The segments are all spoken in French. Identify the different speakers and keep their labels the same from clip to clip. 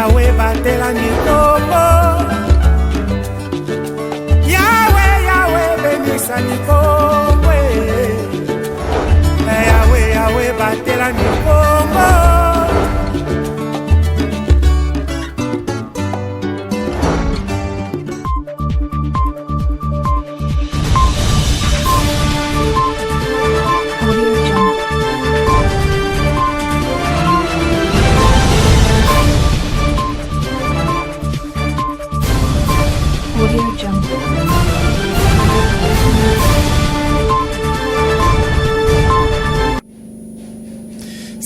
Speaker 1: Yahweh batela Nikongo. Yahweh benisa Nikongo. Yahweh batela Nikongo.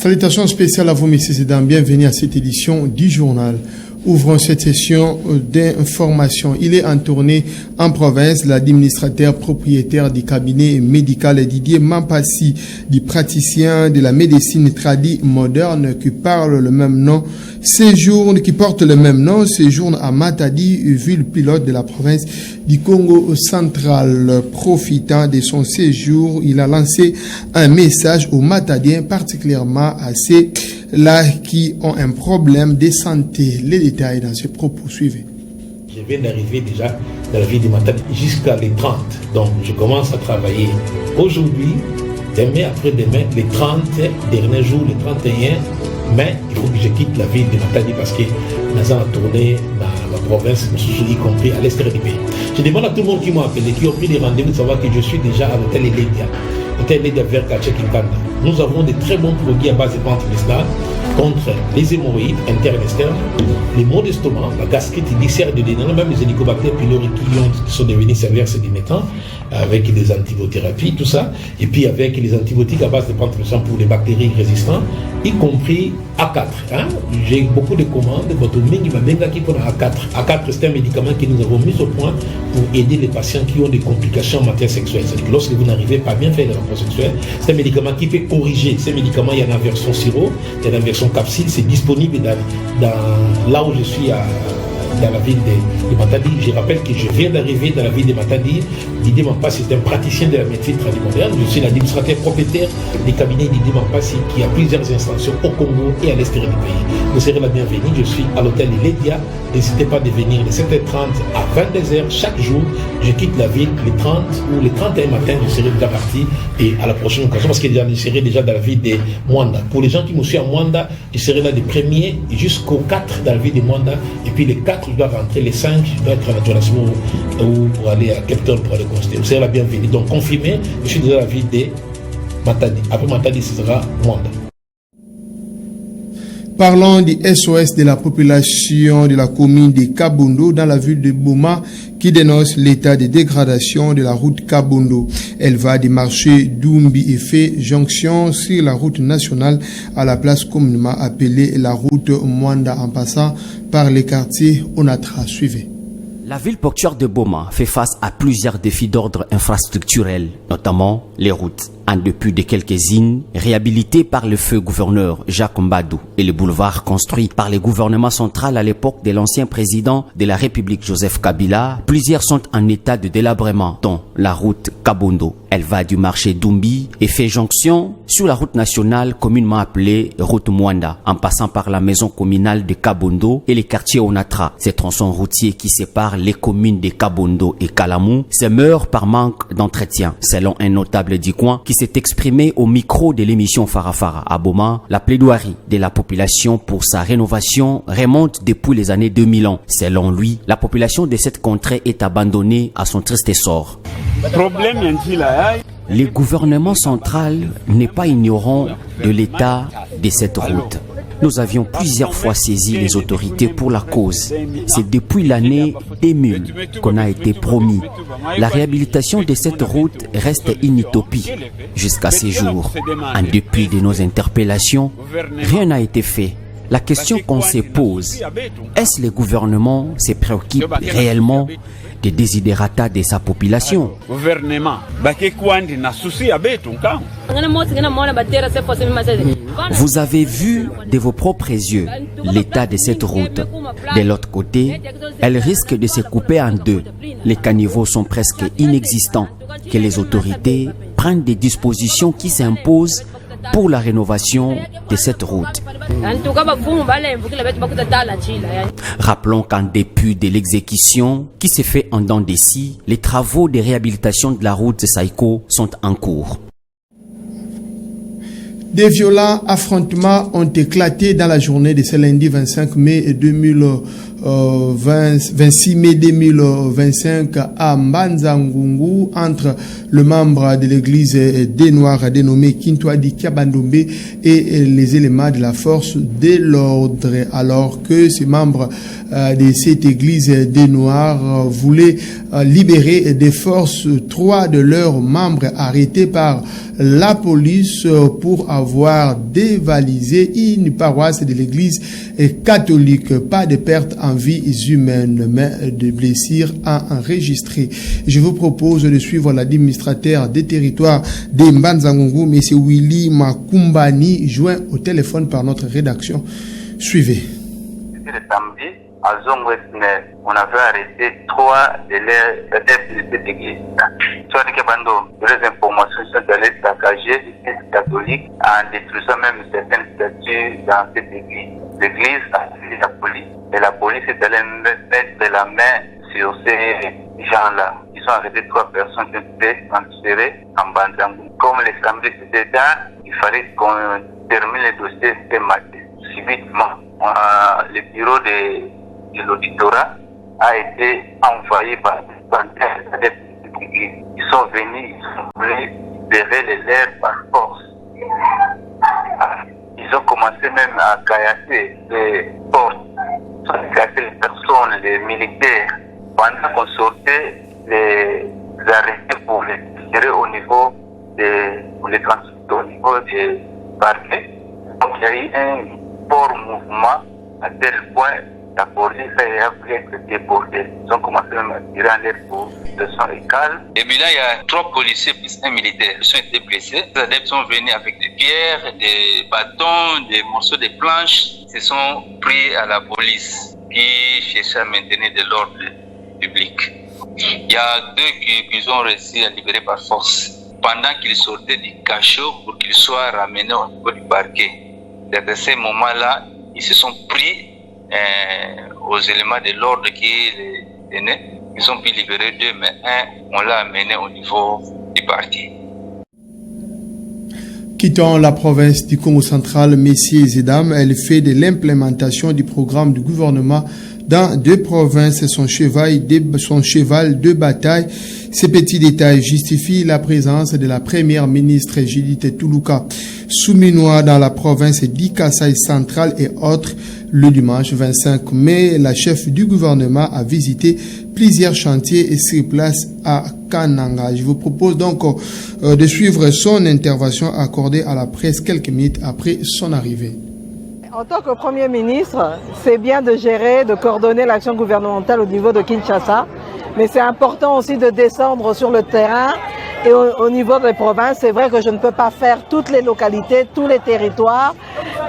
Speaker 2: Salutations spéciales à vous, messieurs et dames. Bienvenue à cette édition du journal. Ouvrons cette session d'information. Il est en tournée en province. L'administrateur propriétaire du cabinet médical Didier Mampassi, du praticien de la médecine tradie moderne qui parle le même nom, qui porte le même nom, séjourne à Matadi, ville pilote de la province du Congo central. Profitant de son séjour, il a lancé un message aux Matadiens, particulièrement à ceux-là qui ont un problème de santé. Les détails dans ce propos, suivez.
Speaker 3: Je viens d'arriver déjà dans la ville de Matadi jusqu'à les 30. Donc je commence à travailler aujourd'hui, demain, après-demain, les 30 derniers jours, les 31. Mais il faut que je quitte la ville de Matadi parce que nous allons tourner dans la province, y compris à l'extérieur du pays. Je demande à tout le monde qui m'a appelé, qui ont pris des rendez-vous, de savoir que je suis déjà à l'hôtel Eledia. L'hôtel Eledia vers Kachekikanda. Nous avons de très bons produits à base de plantes médicinales contre les hémorroïdes internes et externes, les maux d'estomac, la gastrite, l'ulcère de l'élan, même les hélicobactères pylori qui sont devenus sévères ces derniers temps, avec des antibiothérapie, tout ça, et puis avec les antibiotiques à base de plantes médicinales pour les bactéries résistantes, y compris A4. Hein? J'ai beaucoup de commandes, A4. A4, c'est un médicament que nous avons mis au point pour aider les patients qui ont des complications en matière sexuelle. C'est-à-dire que lorsque vous n'arrivez pas à bien faire les rapports sexuels, c'est un médicament qui peut corriger. Ces médicaments, il y en a en version sirop, il y en a en version capsule, c'est disponible dans là où je suis dans la ville de Matadi. Je rappelle que je viens d'arriver dans la ville de Matadi. Didier Mampassi est un praticien de la médecine traditionnelle. Je suis l'administrateur propriétaire des cabinets Didier Mampassi qui a plusieurs installations au Congo et à l'extérieur du pays. Vous serez la bienvenue. Je suis à l'hôtel Eledia. N'hésitez pas de venir de 7h30 à 22h chaque jour. Je quitte la ville les 30 ou les 31 matin. Je serai déjà parti et à la prochaine occasion parce que je serai déjà dans la ville de Mwanda. Pour les gens qui me suivent à Mwanda, je serai là des 1er jusqu'au 4 dans la ville de Mwanda. Et puis les 4, je dois rentrer, les 5, je dois être à la Johannesburg ou pour aller à Cape Town pour aller constater. Vous serez la bienvenue. Donc confirmé, je suis dans la ville de Matadi. Après Matadi, ce sera Mwanda.
Speaker 2: Parlons du SOS de la population de la commune de Kabondo dans la ville de Boma qui dénonce l'état de dégradation de la route Kabondo. Elle va du marché Dumbi et fait jonction sur la route nationale à la place communément appelée la route Mwanda en passant par les quartiers Onatra. Suivez.
Speaker 4: La ville portuaire de Boma fait face à plusieurs défis d'ordre infrastructurel, notamment les routes. En dépit de quelques-unes réhabilitées par le feu gouverneur Jacques Mbadou et les boulevards construits par le gouvernement central à l'époque de l'ancien président de la République Joseph Kabila, plusieurs sont en état de délabrement, dont la route Kabondo. Elle va du marché Dumbi et fait jonction sur la route nationale communément appelée route Mwanda, en passant par la maison communale de Kabondo et les quartiers Onatra. Ces tronçons routiers qui séparent les communes de Kabondo et Kalamou se meurent par manque d'entretien, selon un notable du coin qui s'est exprimé au micro de l'émission Farafara à Boma. La plaidoirie de la population pour sa rénovation remonte depuis les années 2000 ans. Selon lui, la population de cette contrée est abandonnée à son triste sort. Le gouvernement central n'est pas ignorant de l'état de cette route. Nous avions plusieurs fois saisi les autorités pour la cause. C'est depuis l'année 2000 qu'on a été promis. La réhabilitation de cette route reste une utopie jusqu'à ces jours. En dépit de nos interpellations, rien n'a été fait. La question qu'on se pose, est-ce que le gouvernement se préoccupe réellement des desiderata de sa population? Vous avez vu de vos propres yeux l'état de cette route. De l'autre côté, elle risque de se couper en deux. Les caniveaux sont presque inexistants. Que les autorités prennent des dispositions qui s'imposent pour la rénovation de cette route. Rappelons qu'en dépit de l'exécution qui s'est fait en dents des scies, les travaux de réhabilitation de la route Saïko sont en cours.
Speaker 2: Des violents affrontements ont éclaté dans la journée de ce lundi 25 mai 26 mai 2025 à Mbanza-Ngungu entre le membre de l'église des Noirs dénommé Kintoadi Kiabandombe et les éléments de la force de l'ordre, alors que ces membres de cette église des Noirs voulaient libérer des forces 3 de leurs membres arrêtés par la police pour avoir dévalisé une paroisse de l'église catholique. Pas de perte en vies humaines, mais de blessures enregistrées. Je vous propose de suivre l'administrateur des territoires de Mbanza-Ngungu, M. Willy Makumbani, joint au téléphone par notre rédaction. Suivez.
Speaker 5: Le samedi, à Zongwesne, on avait arrêté 3 élèves de cette église. Soit de Kabando, les informations sont allées saccager l'église catholique en détruisant même certaines statues dans cette église. L'église a suivi la police et la police est allée mettre la main sur ces gens-là. Ils ont arrêté 3 personnes qui étaient transférées en Bandangou. Comme les samedis c'était tard, il fallait qu'on termine le dossier ce matin. Subitement, le bureau de l'auditorat a été envoyé par des églises. Ils sont venus, ils ont voulu libérer les lèvres par force. Ils ont commencé même à caillasser les portes, à casser les personnes, les militaires. Pendant qu'on sortait, les arrêter pour les tirer au niveau des transports, au niveau des parquets. Donc il y a eu un fort mouvement à tel point la police a voulu être déportée. Ils ont commencé même à tirer en l'air pour le sang et calme.
Speaker 6: Et puis là, il y a 3 policiers plus un militaire. Ils ont été blessés. Les adeptes sont venus avec des pierres, des bâtons, des morceaux de planches. Ils se sont pris à la police qui cherchait à maintenir de l'ordre public. Il y a 2 qu'ils ont réussi à libérer par force pendant qu'ils sortaient du cachot pour qu'ils soient ramenés au niveau du parquet. Dans ces moments-là, ils se sont pris aux éléments de l'ordre qui les tenaient. Ils ont pu libérer 2, mais un, on l'a amené au niveau du parquet.
Speaker 2: Quittons la province du Congo central, messieurs et dames, elle fait de l'implémentation du programme du gouvernement dans 2 provinces son cheval de bataille. Ces petits détails justifient la présence de la première ministre Judith Tuluka Souminois dans la province d'Ikasaï centrale et autres. Le dimanche 25 mai, la chef du gouvernement a visité plusieurs chantiers et sur place à Kananga. Je vous propose donc de suivre son intervention accordée à la presse quelques minutes après son arrivée.
Speaker 7: En tant que Premier ministre, c'est bien de gérer, de coordonner l'action gouvernementale au niveau de Kinshasa, mais c'est important aussi de descendre sur le terrain et au niveau des provinces. C'est vrai que je ne peux pas faire toutes les localités, tous les territoires,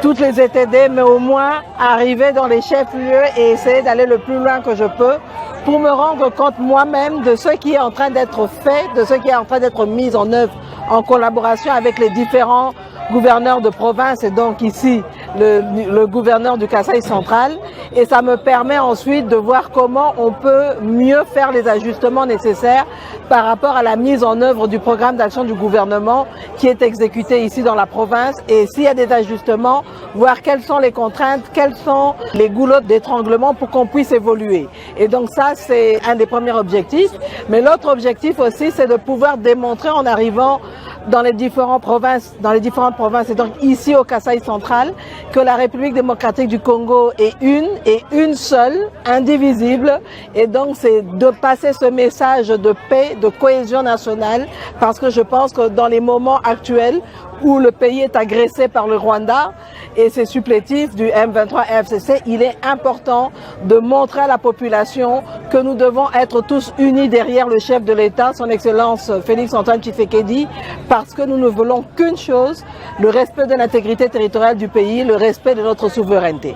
Speaker 7: toutes les ETD, mais au moins arriver dans les chefs-lieux et essayer d'aller le plus loin que je peux pour me rendre compte moi-même de ce qui est en train d'être fait, de ce qui est en train d'être mis en œuvre en collaboration avec les différents gouverneurs de province et donc ici le gouverneur du Kasaï central, et ça me permet ensuite de voir comment on peut mieux faire les ajustements nécessaires par rapport à la mise en œuvre du programme d'action du gouvernement qui est exécuté ici dans la province, et s'il y a des ajustements, voir quelles sont les contraintes, quelles sont les goulottes d'étranglement pour qu'on puisse évoluer. Et donc ça, c'est un des premiers objectifs, mais l'autre objectif aussi, c'est de pouvoir démontrer en arrivant dans les différentes provinces, et donc ici au Kasaï central, que la République démocratique du Congo est une seule, indivisible, et donc c'est de passer ce message de paix, de cohésion nationale, parce que je pense que dans les moments actuels où le pays est agressé par le Rwanda et ses supplétifs du M23 FCC, il est important de montrer à la population que nous devons être tous unis derrière le chef de l'État, son Excellence Félix-Antoine Tshisekedi, parce que nous ne voulons qu'une chose, le respect de l'intégrité territoriale du pays, le respect de notre souveraineté.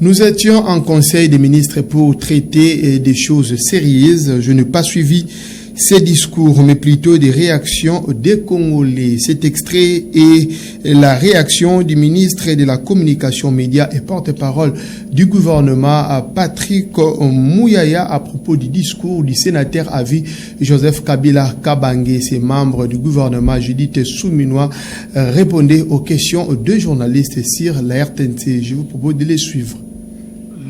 Speaker 2: Nous étions en conseil des ministres pour traiter des choses sérieuses. Je n'ai pas suivi ces discours, mais plutôt des réactions des Congolais. Cet extrait est la réaction du ministre de la Communication Média et porte-parole du gouvernement, Patrick Mouyaya, à propos du discours du sénateur à vie Joseph Kabila Kabange. Ses membres du gouvernement, Judith Souminois, répondaient aux questions de journalistes sur la RTNC. Je vous propose de les suivre.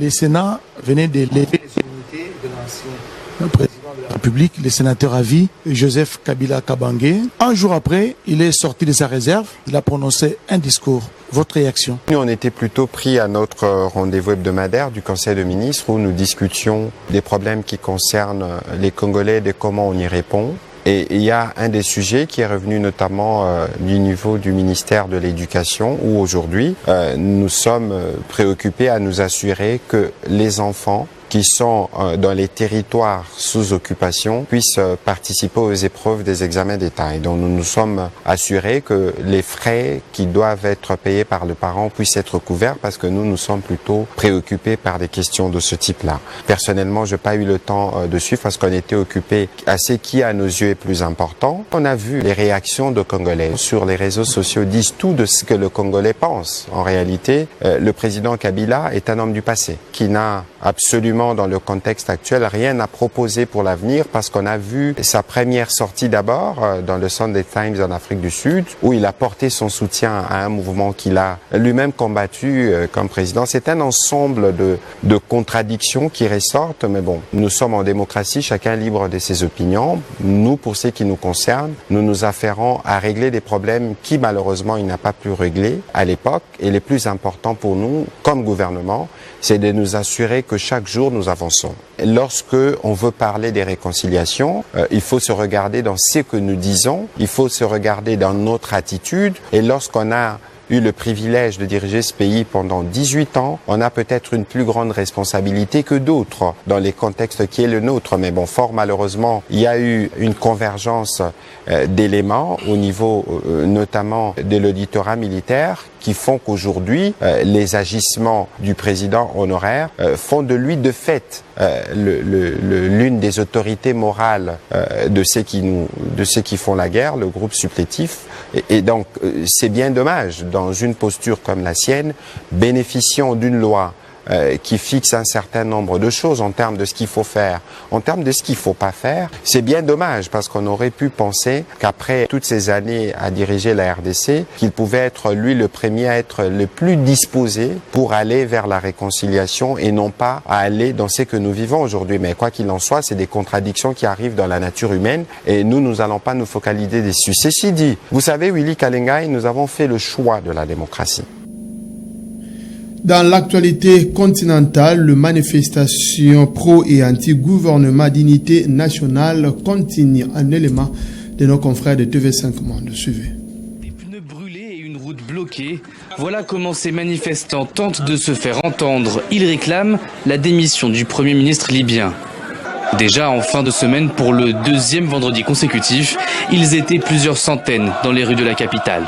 Speaker 8: Le Sénat venait de lever l'immunité de l'ancien président de la République, le sénateur à vie, Joseph Kabila Kabange. Un jour après, il est sorti de sa réserve, il a prononcé un discours. Votre réaction?
Speaker 9: Nous, on était plutôt pris à notre rendez-vous hebdomadaire du Conseil de ministres où nous discutions des problèmes qui concernent les Congolais, de comment on y répond. Et il y a un des sujets qui est revenu notamment du niveau du ministère de l'Éducation où aujourd'hui nous sommes préoccupés à nous assurer que les enfants qui sont dans les territoires sous occupation puissent participer aux épreuves des examens d'État. Et donc nous nous sommes assurés que les frais qui doivent être payés par le parent puissent être couverts parce que nous sommes plutôt préoccupés par des questions de ce type-là. Personnellement, je n'ai pas eu le temps de suivre parce qu'on était occupés à ce qui, à nos yeux, est plus important. On a vu les réactions de Congolais sur les réseaux sociaux disent tout de ce que le Congolais pense. En réalité, le président Kabila est un homme du passé qui n'a absolument dans le contexte actuel rien à proposer pour l'avenir parce qu'on a vu sa première sortie d'abord dans le Sunday Times en Afrique du Sud où il a porté son soutien à un mouvement qu'il a lui-même combattu comme président. C'est un ensemble de contradictions qui ressortent, mais bon, nous sommes en démocratie, chacun libre de ses opinions. Nous, pour ce qui nous concerne, nous nous afférons à régler des problèmes qui malheureusement il n'a pas pu régler à l'époque et les plus importants pour nous comme gouvernement, c'est de nous assurer que chaque jour nous avançons. Lorsque on veut parler des réconciliations, il faut se regarder dans ce que nous disons, il faut se regarder dans notre attitude et lorsqu'on a eu le privilège de diriger ce pays pendant 18 ans, on a peut-être une plus grande responsabilité que d'autres dans les contextes qui est le nôtre. Mais bon, fort malheureusement, il y a eu une convergence d'éléments au niveau notamment de l'auditorat militaire qui font qu'aujourd'hui, les agissements du président honoraire font de lui de fait l'une des autorités morales de ceux qui font la guerre, le groupe supplétif. Et donc, c'est bien dommage, dans une posture comme la sienne, bénéficiant d'une loi qui fixe un certain nombre de choses en termes de ce qu'il faut faire, en termes de ce qu'il ne faut pas faire. C'est bien dommage parce qu'on aurait pu penser qu'après toutes ces années à diriger la RDC, qu'il pouvait être lui le premier à être le plus disposé pour aller vers la réconciliation et non pas à aller dans ce que nous vivons aujourd'hui. Mais quoi qu'il en soit, c'est des contradictions qui arrivent dans la nature humaine et nous n'allons pas nous focaliser dessus. Ceci dit, vous savez, Willy Kalengai, nous avons fait le choix de la démocratie.
Speaker 2: Dans l'actualité continentale, les manifestations pro- et anti-gouvernement d'unité nationale continuent. Un élément de nos confrères de TV5 Monde. Suivez.
Speaker 10: Des pneus brûlés et une route bloquée. Voilà comment ces manifestants tentent de se faire entendre. Ils réclament la démission du Premier ministre libyen. Déjà en fin de semaine, pour le deuxième vendredi consécutif, ils étaient plusieurs centaines dans les rues de la capitale.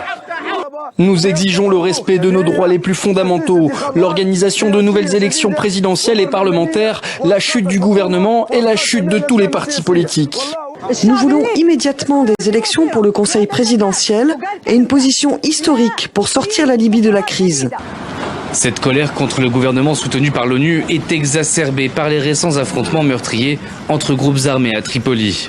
Speaker 11: Nous exigeons le respect de nos droits les plus fondamentaux, l'organisation de nouvelles élections présidentielles et parlementaires, la chute du gouvernement et la chute de tous les partis politiques.
Speaker 12: Nous voulons immédiatement des élections pour le Conseil présidentiel et une position historique pour sortir la Libye de la crise.
Speaker 10: Cette colère contre le gouvernement soutenu par l'ONU est exacerbée par les récents affrontements meurtriers entre groupes armés à Tripoli.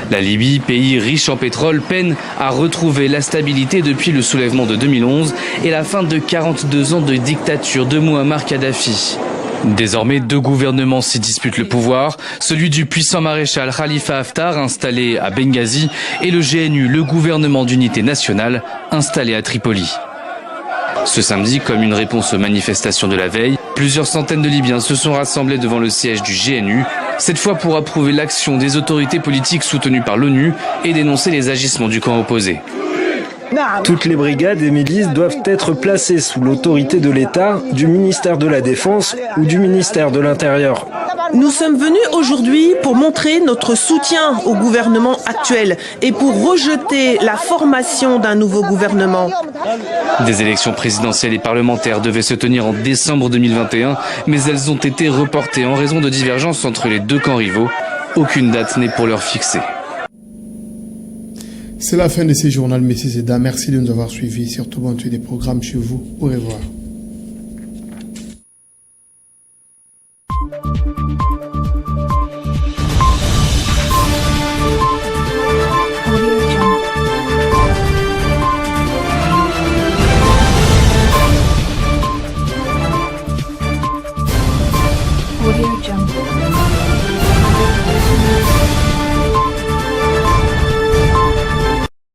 Speaker 10: La Libye, pays riche en pétrole, peine à retrouver la stabilité depuis le soulèvement de 2011 et la fin de 42 ans de dictature de Mouammar Kadhafi. Désormais, deux gouvernements s'y disputent le pouvoir, celui du puissant maréchal Khalifa Haftar installé à Benghazi et le GNU, le gouvernement d'unité nationale, installé à Tripoli. Ce samedi, comme une réponse aux manifestations de la veille, plusieurs centaines de Libyens se sont rassemblés devant le siège du GNU, cette fois pour approuver l'action des autorités politiques soutenues par l'ONU et dénoncer les agissements du camp opposé.
Speaker 11: Toutes les brigades et milices doivent être placées sous l'autorité de l'État, du ministère de la Défense ou du ministère de l'Intérieur.
Speaker 13: Nous sommes venus aujourd'hui pour montrer notre soutien au gouvernement actuel et pour rejeter la formation d'un nouveau gouvernement.
Speaker 10: Des élections présidentielles et parlementaires devaient se tenir en décembre 2021, mais elles ont été reportées en raison de divergences entre les deux camps rivaux. Aucune date n'est pour l'heure fixée.
Speaker 2: C'est la fin de ce journal, messieurs et dames. Merci de nous avoir suivis. Surtout, bonne suite des programmes chez vous. Au revoir.